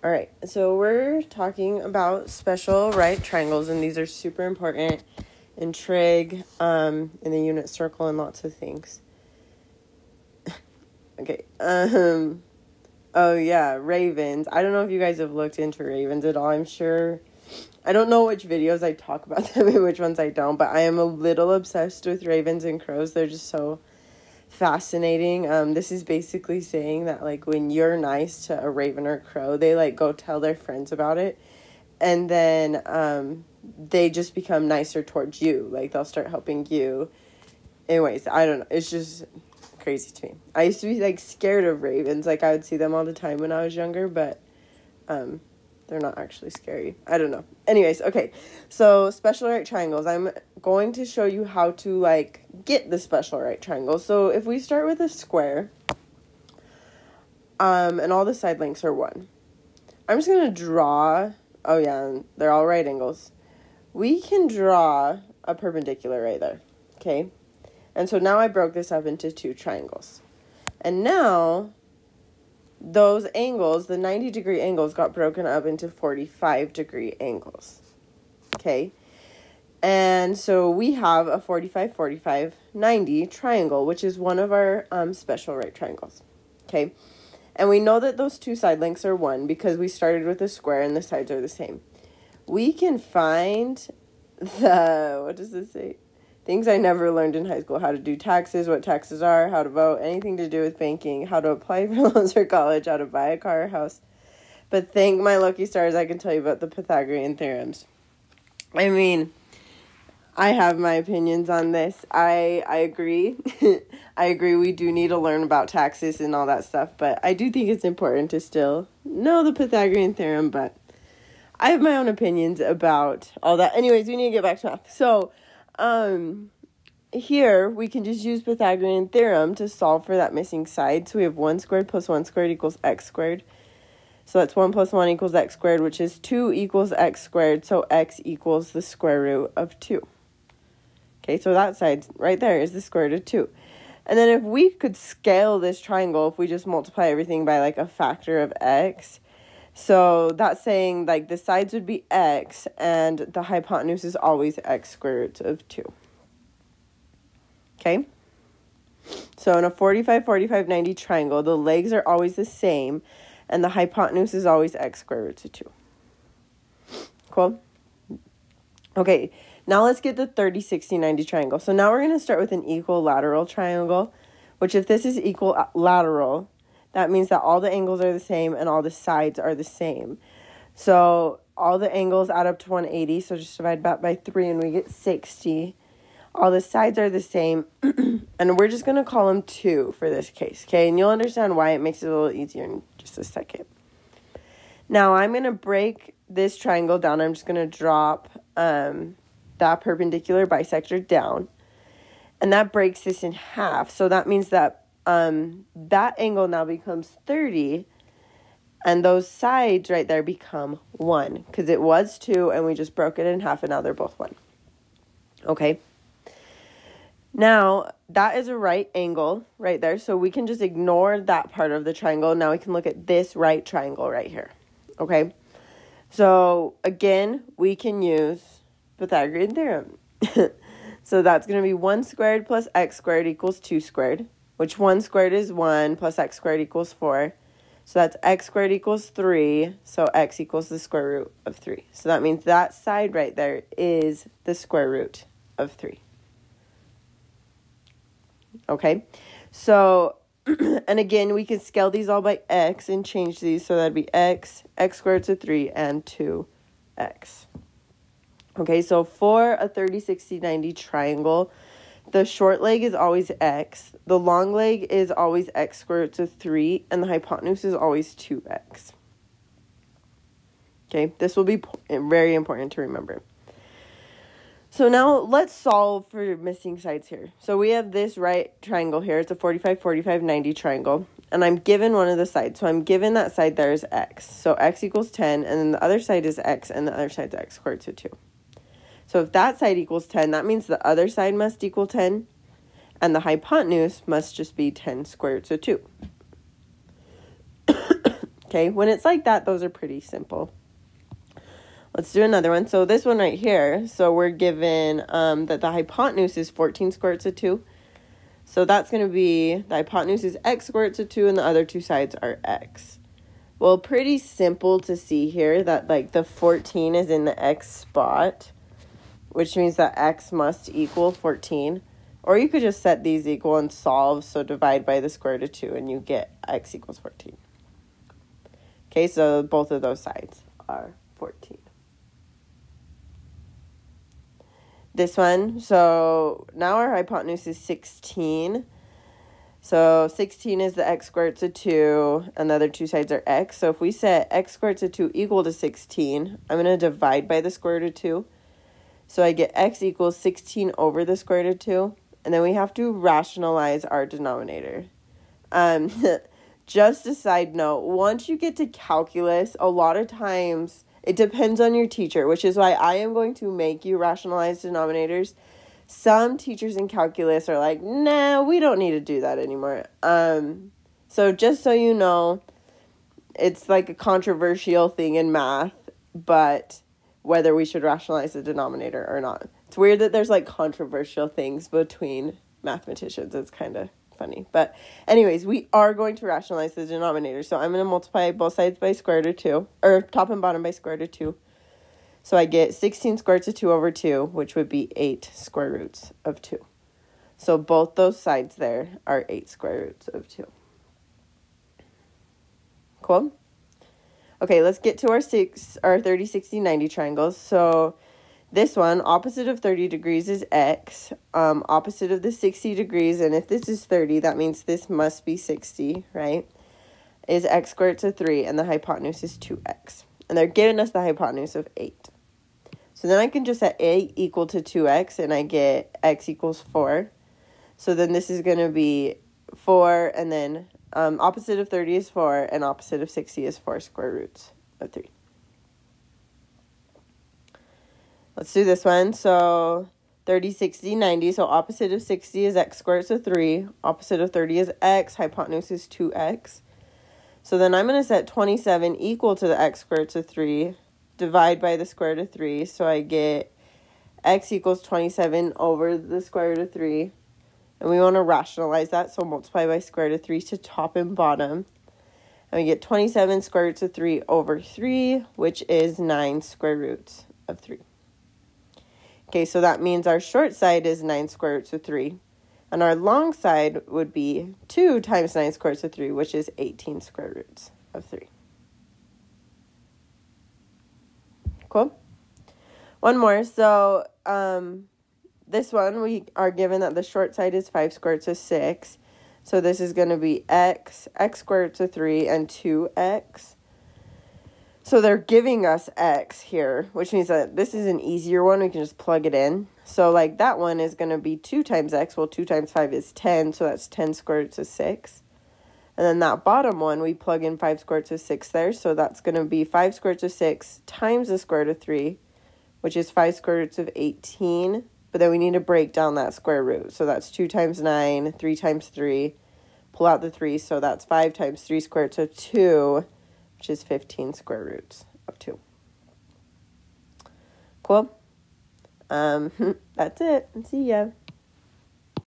All right, so we're talking about special right triangles, and these are super important in trig, in the unit circle, and lots of things. Okay, oh yeah, ravens. I don't know if you guys have looked into ravens at all. I'm sure, I don't know which videos I talk about them and which ones I don't, but I am a little obsessed with ravens and crows. They're just so fascinating. This is basically saying that, like, when you're nice to a raven or crow, they, like, go tell their friends about it, and then, they just become nicer towards you. Like, they'll start helping you. Anyways, I don't know. It's just crazy to me. I used to be, like, scared of ravens. Like, I would see them all the time when I was younger, but, they're not actually scary. I don't know. Anyways, okay. So, special right triangles. I'm going to show you how to, like, get the special right triangle. So, if we start with a square, and all the side lengths are 1. I'm just going to draw, oh yeah, they're all right angles. We can draw a perpendicular right there, okay? And so now I broke this up into 2 triangles. And now those angles, the 90-degree angles, got broken up into 45-degree angles, okay? And so we have a 45, 45, 90 triangle, which is one of our special right triangles, okay? And we know that those 2 side lengths are 1 because we started with a square and the sides are the same. We can find what does this say? Things I never learned in high school: how to do taxes, what taxes are, how to vote, anything to do with banking, how to apply for loans for college, how to buy a car or house. But thank my lucky stars, I can tell you about the Pythagorean theorems. I mean, I have my opinions on this. I agree. I agree we do need to learn about taxes and all that stuff, but I do think it's important to still know the Pythagorean theorem, but I have my own opinions about all that. Anyways, we need to get back to math. So, here we can just use Pythagorean theorem to solve for that missing side. So we have 1 squared plus 1 squared equals x squared. So that's 1 plus 1 equals x squared, which is 2 equals x squared. So x equals the square root of 2. Okay, so that side right there is the square root of 2. And then if we could scale this triangle, if we just multiply everything by like a factor of x, so that's saying like the sides would be x and the hypotenuse is always x square root of 2. Okay? So in a 45, 45, 90 triangle, the legs are always the same and the hypotenuse is always x square root of 2. Cool? Okay, now let's get the 30, 60, 90 triangle. So now we're going to start with an equilateral triangle, which if this is equilateral, that means that all the angles are the same and all the sides are the same. So all the angles add up to 180, so just divide that by 3 and we get 60. All the sides are the same, and we're just going to call them 2 for this case, okay? And you'll understand why it makes it a little easier in just a second. Now I'm going to break this triangle down. I'm just going to drop that perpendicular bisector down, and that breaks this in half. So that means that that angle now becomes 30, and those sides right there become 1, because it was 2, and we just broke it in half, and now they're both 1. Okay? Now, that is a right angle right there, so we can just ignore that part of the triangle. Now we can look at this right triangle right here. Okay? So, again, we can use Pythagorean theorem. So that's going to be 1 squared plus x squared equals 2 squared. Which 1 squared is 1 plus x squared equals 4. So that's x squared equals 3. So x equals the square root of 3. So that means that side right there is the square root of 3. Okay. So, and again, we can scale these all by x and change these. So that'd be x squared to 3, and 2x. Okay, so for a 30, 60, 90 triangle, the short leg is always x, the long leg is always x squared root of 3, and the hypotenuse is always 2x. Okay, this will be very important to remember. So now let's solve for missing sides here. So we have this right triangle here. It's a 45, 45, 90 triangle, and I'm given one of the sides. So I'm given that side there is x. So x equals 10, and then the other side is x, and the other side is x squared to 2. So if that side equals 10, that means the other side must equal 10, and the hypotenuse must just be 10 squared root of 2. Okay, when it's like that, those are pretty simple. Let's do another one. So this one right here, so we're given that the hypotenuse is 14 square roots of 2. So that's going to be, the hypotenuse is x square roots of 2, and the other two sides are x. Well, pretty simple to see here that, like, the 14 is in the x spot, which means that x must equal 14. Or you could just set these equal and solve, so divide by the square root of 2, and you get x equals 14. Okay, so both of those sides are 14. This one, so now our hypotenuse is 16. So 16 is the x squared roots of 2, and the other two sides are x. So if we set x squared roots of 2 equal to 16, I'm going to divide by the square root of 2. So I get x equals 16 over the square root of 2. And then we have to rationalize our denominator. Just a side note, once you get to calculus, a lot of times it depends on your teacher, which is why I am going to make you rationalize denominators. Some teachers in calculus are like, nah, we don't need to do that anymore. So just so you know, it's like a controversial thing in math, but whether we should rationalize the denominator or not. It's weird that there's like controversial things between mathematicians. It's kind of funny. But anyways, we are going to rationalize the denominator. So I'm going to multiply both sides by square root of 2, or top and bottom by square root of 2. So I get 16 square roots of 2 over 2, which would be 8 square roots of 2. So both those sides there are 8 square roots of 2. Cool? Okay, let's get to our 30, 60, 90 triangles. So this one, opposite of 30 degrees is x, opposite of the 60 degrees, and if this is 30, that means this must be 60, right, is x squared to 3, and the hypotenuse is 2x. And they're giving us the hypotenuse of 8. So then I can just set a equal to 2x, and I get x equals 4. So then this is going to be 4, and then opposite of 30 is 4, and opposite of 60 is 4 square roots of 3. Let's do this one. So 30, 60, 90. So opposite of 60 is x squared, so 3. Opposite of 30 is x. Hypotenuse is 2x. So then I'm going to set 27 equal to the x squared, so 3. Divide by the square root of 3. So I get x equals 27 over the square root of 3. And we want to rationalize that, so multiply by square root of 3 to top and bottom. And we get 27 square roots of 3 over 3, which is 9 square roots of 3. Okay, so that means our short side is 9 square roots of 3. And our long side would be 2 times 9 square roots of 3, which is 18 square roots of 3. Cool? One more. So, this one, we are given that the short side is 5 square roots of 6. So this is going to be x square roots of 3, and 2x. So they're giving us x here, which means that this is an easier one. We can just plug it in. So like that one is going to be 2 times x. Well, 2 times 5 is 10, so that's 10 square roots of 6. And then that bottom one, we plug in 5 square roots of 6 there. So that's going to be 5 square roots of 6 times the square root of 3, which is 5 square roots of 18. But then we need to break down that square root. So that's 2 times 9, 3 times 3. Pull out the 3, so that's 5 times 3 square roots of 2, which is 15 square roots of 2. Cool? That's it. See ya.